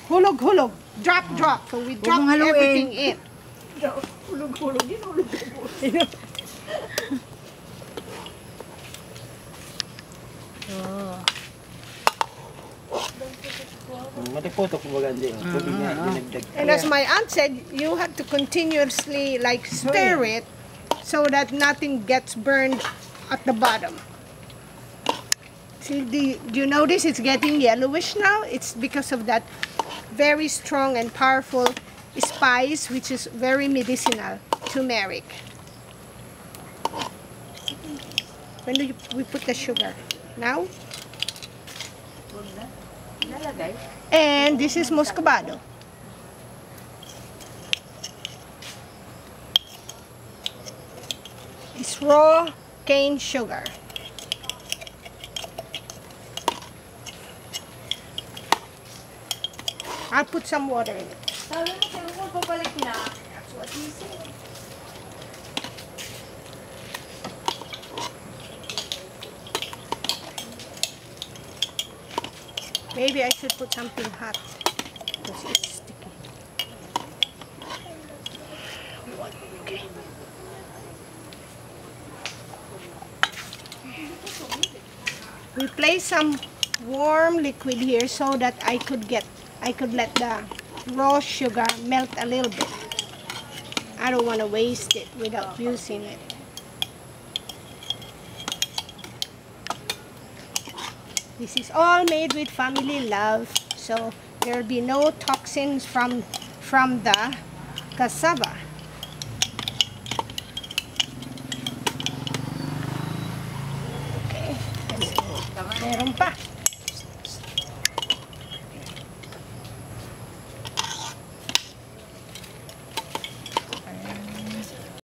Hulog, hulog. Drop, drop. So we drop everything in. Hulog, hulog. Yun, hulog, hulog. Oh. Matiputok mo gandi. And as my aunt said, you have to continuously like stir it so that nothing gets burned at the bottom. See, do you notice it's getting yellowish now? It's because of that very strong and powerful spice, which is very medicinal, turmeric. When do we put the sugar? Now? And this is muscovado. It's raw cane sugar. I'll put some water in it. Sabi mo, kaya mo babalik na. That's what he said. Maybe I should put something hot because it's sticky. Okay. We place some warm liquid here so that I could let the raw sugar melt a little bit. I don't want to waste it without using it. This is all made with family love, so there will be no toxins from the cassava. Okay, meron pa.